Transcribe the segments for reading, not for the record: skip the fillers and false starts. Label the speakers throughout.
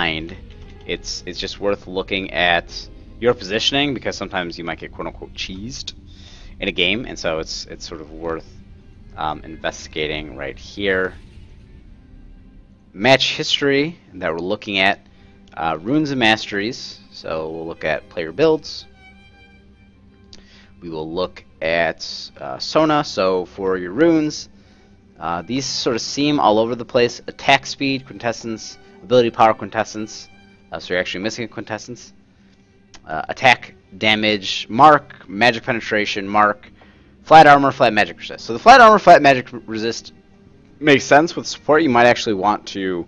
Speaker 1: mind, it's just worth looking at your positioning, because sometimes you might get quote-unquote cheesed in a game, and so it's sort of worth investigating right here. Match history that we're looking at, runes and masteries. So we'll look at player builds. We will look at Sona. So for your runes, these sort of seem all over the place. Attack speed, quintessence, ability power, quintessence. So you're actually missing a quintessence. Attack damage, mark, magic penetration, mark, flat armor, flat magic resist. So the flat armor, flat magic resist makes sense with support. You might actually want to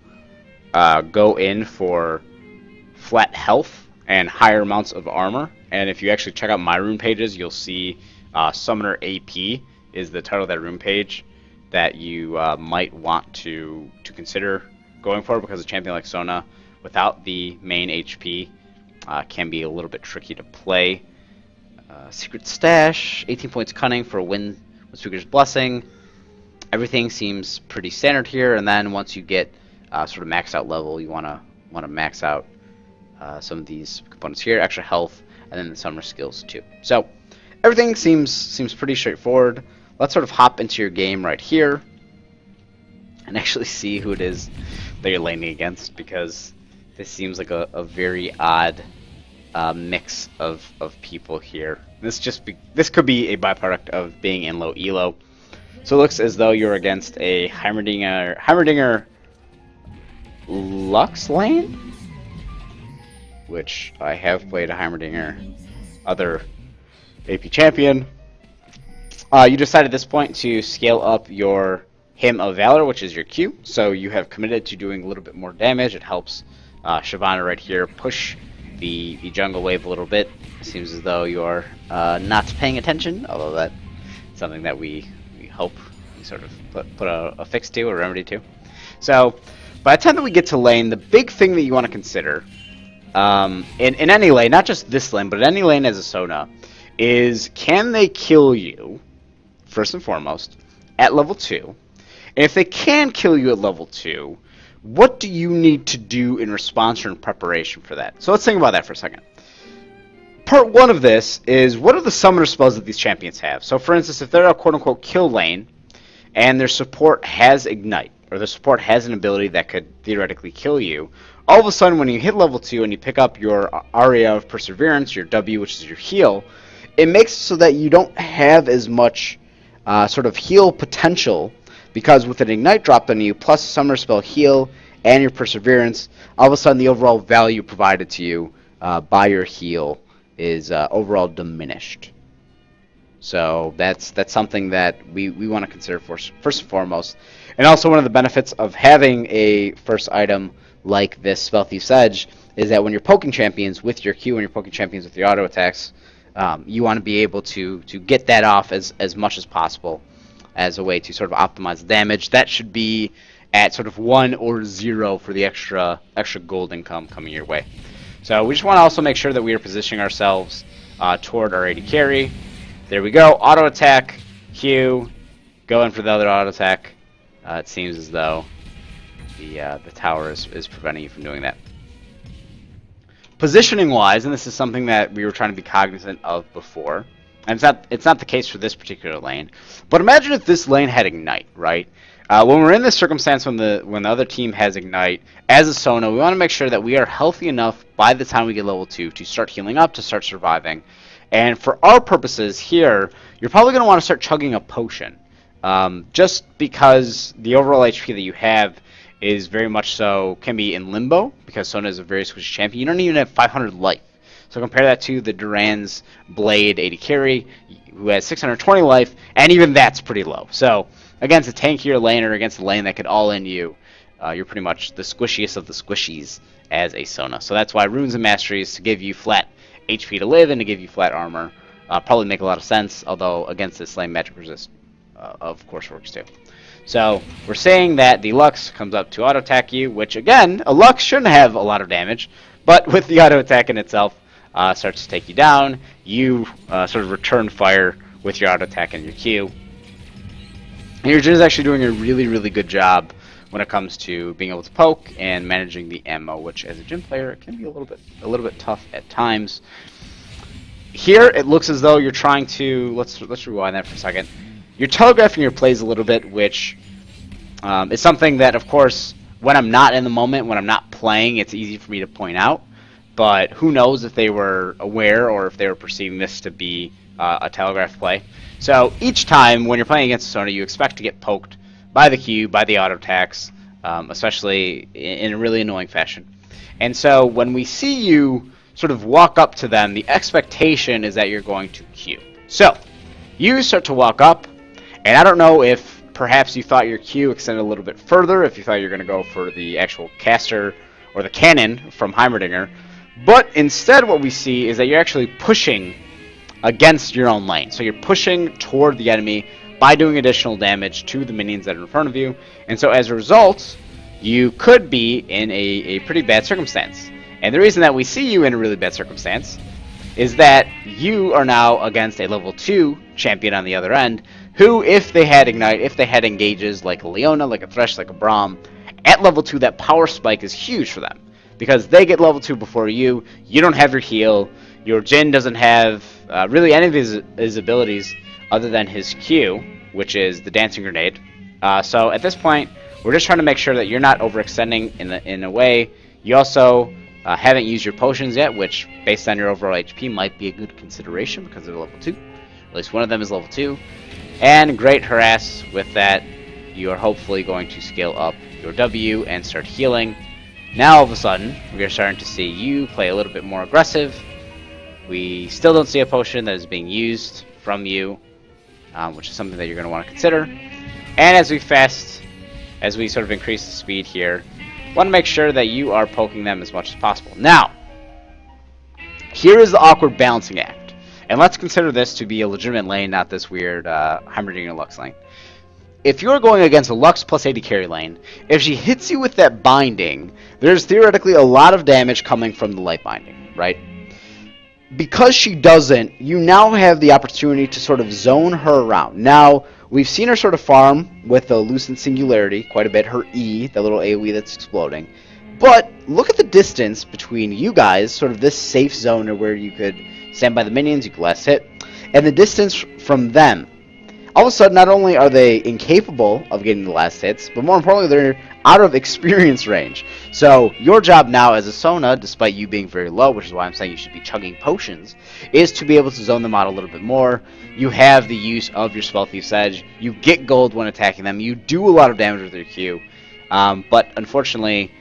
Speaker 1: go in for flat health and higher amounts of armor. And if you actually check out my rune pages, you'll see Summoner AP is the title of that rune page that you might want to consider going for, because a champion like Sona, without the main HP, can be a little bit tricky to play. Secret Stash, 18 points cunning for a win with Speaker's Blessing. Everything seems pretty standard here, and then once you get sort of maxed out level, you want to max out some of these components here, extra health, and then the summoner skills too. So everything seems pretty straightforward. Let's sort of hop into your game right here and actually see who it is that you're laning against, because this seems like a very odd mix of people here. This could be a byproduct of being in low elo. So it looks as though you're against a Heimerdinger Lux lane, which I have played a Heimerdinger other AP champion. You decide at this point to scale up your Hymn of Valor, which is your Q. So you have committed to doing a little bit more damage. It helps Shyvana right here push the jungle wave a little bit. It seems as though you're not paying attention, although that's something that we hope we sort of put a fix to, a remedy to. So by the time that we get to lane, the big thing that you want to consider in any lane, not just this lane, but in any lane as a Sona, is can they kill you, first and foremost, at level 2? And if they can kill you at level 2, what do you need to do in response or in preparation for that? So let's think about that for a second. Part 1 of this is, what are the summoner spells that these champions have? So for instance, if they're a quote-unquote kill lane, and their support has Ignite, or their support has an ability that could theoretically kill you, all of a sudden when you hit level 2 and you pick up your Aria of Perseverance, your W, which is your heal, it makes it so that you don't have as much sort of heal potential, because with an Ignite dropped on you, plus Summoner Spell Heal and your Perseverance, all of a sudden the overall value provided to you by your heal is overall diminished. So that's something that we want to consider first and foremost. And also one of the benefits of having a first item like this Spell Thief's Edge is that when you're poking champions with your Q and you're poking champions with your auto attacks, you want to be able to get that off as much as possible as a way to sort of optimize the damage. That should be at sort of 1 or 0 for the extra gold income coming your way. So we just want to also make sure that we are positioning ourselves toward our AD carry. There we go. Auto attack, Q, go in for the other auto attack. It seems as though the tower is preventing you from doing that. Positioning wise, and this is something that we were trying to be cognizant of before, and it's not the case for this particular lane, but imagine if this lane had Ignite, right? When we're in this circumstance, when the other team has Ignite, as a Sona, we want to make sure that we are healthy enough by the time we get level 2 to start healing up, to start surviving. And for our purposes here, you're probably going to want to start chugging a potion, just because the overall HP that you have is very much so can be in limbo, because Sona is a very squishy champion. You don't even have 500 life. So compare that to the Duran's Blade AD carry, who has 620 life, and even that's pretty low. So against a tankier lane, or against a lane that could all-in you, you're pretty much the squishiest of the squishies as a Sona. So that's why Runes and Masteries, to give you flat HP to live and to give you flat armor, probably make a lot of sense, although against this lane, Magic Resist of course works too. So we're saying that the Lux comes up to auto attack you, which again, a Lux shouldn't have a lot of damage, but with the auto attack in itself, starts to take you down. You sort of return fire with your auto attack and your Q. And you're just actually doing a really, really good job when it comes to being able to poke and managing the ammo, which as a gym player it can be a little bit tough at times. Here it looks as though you're trying to let's rewind that for a second. You're telegraphing your plays a little bit, which is something that, of course, when I'm not in the moment, when I'm not playing, it's easy for me to point out. But who knows if they were aware or if they were perceiving this to be a telegraph play. So each time when you're playing against Sona, you expect to get poked by the Q, by the auto attacks, especially in a really annoying fashion. And so when we see you sort of walk up to them, the expectation is that you're going to Q. So you start to walk up, and I don't know if perhaps you thought your Q extended a little bit further, if you thought you were going to go for the actual caster or the cannon from Heimerdinger, but instead what we see is that you're actually pushing against your own lane. So you're pushing toward the enemy by doing additional damage to the minions that are in front of you, and so as a result, you could be in a pretty bad circumstance. And the reason that we see you in a really bad circumstance is that you are now against a level 2 champion on the other end, who, if they had Ignite, if they had engages like a Leona, like a Thresh, like a Braum, at level 2 that power spike is huge for them. Because they get level 2 before you don't have your heal, your Jhin doesn't have really any of his abilities other than his Q, which is the Dancing Grenade. So at this point, we're just trying to make sure that you're not overextending in a way. You also haven't used your potions yet, which, based on your overall HP, might be a good consideration because they're level 2. At least one of them is level 2. And great harass with that. You are hopefully going to scale up your W and start healing. Now all of a sudden, we are starting to see you play a little bit more aggressive. We still don't see a potion that is being used from you, which is something that you're going to want to consider. And as we sort of increase the speed here, want to make sure that you are poking them as much as possible. Now, here is the awkward balancing act. And let's consider this to be a legitimate lane, not this weird Heimerdinger Lux lane. If you're going against a Lux plus 80 carry lane, if she hits you with that binding, there's theoretically a lot of damage coming from the light binding, right? Because she doesn't, you now have the opportunity to sort of zone her around. Now, we've seen her sort of farm with the Lucent Singularity quite a bit, her E, the little AoE that's exploding. But look at the distance between you guys, sort of this safe zone where you could stand by the minions, you could last hit, and the distance from them. All of a sudden, not only are they incapable of getting the last hits, but more importantly, they're out of experience range. So your job now as a Sona, despite you being very low, which is why I'm saying you should be chugging potions, is to be able to zone them out a little bit more. You have the use of your Spell Thief's Edge. You get gold when attacking them. You do a lot of damage with your Q. But unfortunately,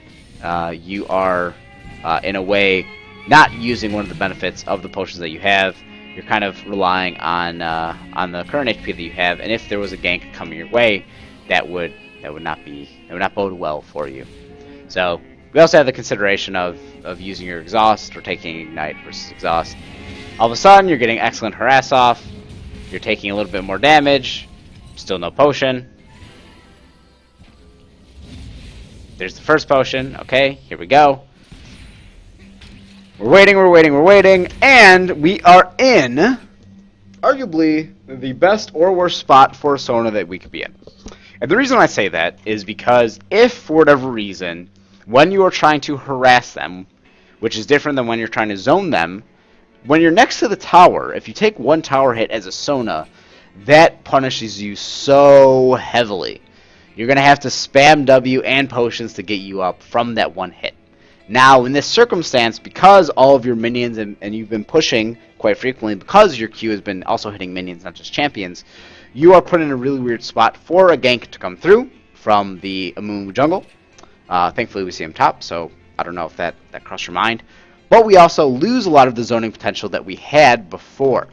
Speaker 1: you are, in a way, not using one of the benefits of the potions that you have. You're kind of relying on the current HP that you have, and if there was a gank coming your way, that would not bode well for you. So we also have the consideration of using your exhaust or taking ignite versus exhaust. All of a sudden, you're getting excellent harass off. You're taking a little bit more damage. Still no potion. There's the first potion. Okay, here we go. We're waiting, and we are in arguably the best or worst spot for a Sona that we could be in. And the reason I say that is because if, for whatever reason, when you are trying to harass them, which is different than when you're trying to zone them, when you're next to the tower, if you take one tower hit as a Sona, that punishes you so heavily. You're going to have to spam W and potions to get you up from that one hit. Now, in this circumstance, because all of your minions, and you've been pushing quite frequently, because your Q has been also hitting minions, not just champions, you are put in a really weird spot for a gank to come through from the Amumu jungle. Thankfully, we see him top, so I don't know if that crossed your mind. But we also lose a lot of the zoning potential that we had before.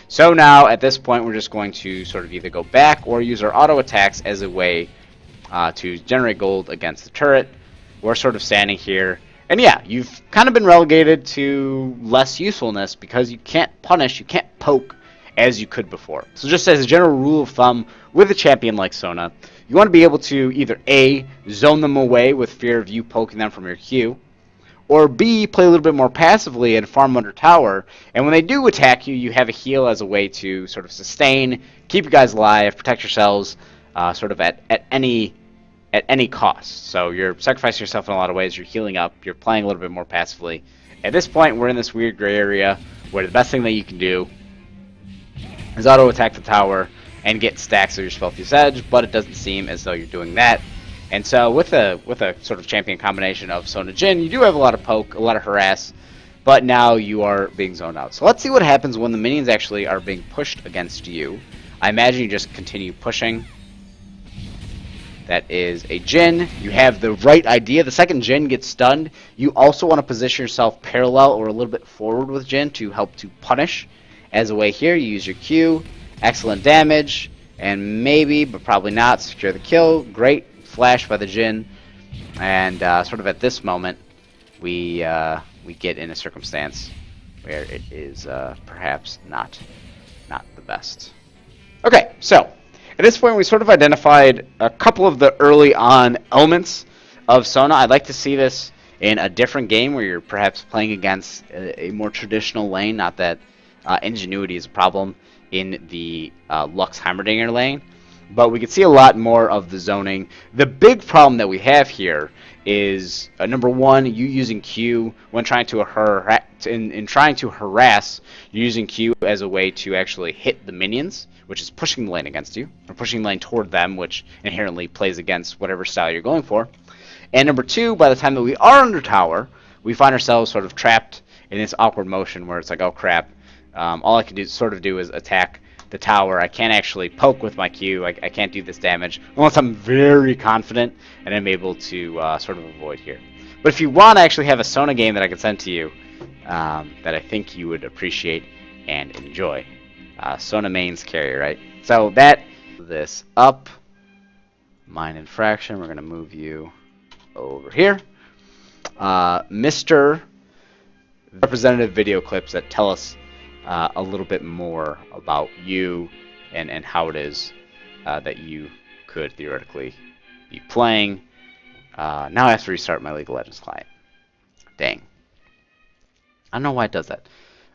Speaker 1: So now, at this point, we're just going to sort of either go back or use our auto attacks as a way to generate gold against the turret. We're sort of standing here. And yeah, you've kind of been relegated to less usefulness because you can't punish, you can't poke as you could before. So just as a general rule of thumb, with a champion like Sona, you want to be able to either A, zone them away with fear of you poking them from your Q, or B, play a little bit more passively and farm under tower, and when they do attack you, you have a heal as a way to sort of sustain, keep you guys alive, protect yourselves, sort of at any at any cost. So you're sacrificing yourself in a lot of ways. You're healing up. You're playing a little bit more passively. At this point, we're in this weird gray area where the best thing that you can do is auto attack the tower and get stacks of your Spellfuse Edge, but it doesn't seem as though you're doing that. And so with a sort of champion combination of Sona Jhin, you do have a lot of poke, a lot of harass, but now you are being zoned out. So let's see what happens when the minions actually are being pushed against you. I imagine you just continue pushing. That is a Jhin. You have the right idea. The second Jhin gets stunned, you also want to position yourself parallel or a little bit forward with Jhin to help to punish. As a way here, you use your Q. Excellent damage. And maybe, but probably not, secure the kill. Great flash by the Jhin. And sort of at this moment, we get in a circumstance where it is perhaps not the best. Okay, so at this point, we sort of identified a couple of the early on elements of Sona. I'd like to see this in a different game where you're perhaps playing against a more traditional lane. Not that ingenuity is a problem in the Lux Heimerdinger lane, but we could see a lot more of the zoning. The big problem that we have here is number one, you using Q when trying to trying to harass, you're using Q as a way to actually hit the minions, which is pushing the lane against you, or pushing the lane toward them, which inherently plays against whatever style you're going for. And number two, by the time that we are under tower, we find ourselves sort of trapped in this awkward motion where it's like, oh crap, all I can do is attack the tower. I can't actually poke with my Q. I can't do this damage unless I'm very confident and I'm able to sort of avoid here. But if you want to actually have a Sona game that I can send to you that I think you would appreciate and enjoy, Sona mains carry, right? So that this up, MindInfraction, we're going to move you over here. Mr. Representative video clips that tell us a little bit more about you and how it is that you could theoretically be playing. Now I have to restart my League of Legends client. Dang. I don't know why it does that.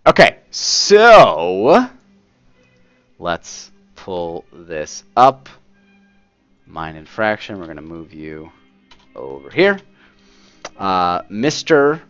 Speaker 1: Okay, so let's pull this up. MindInfraction, we're going to move you over here. Mr.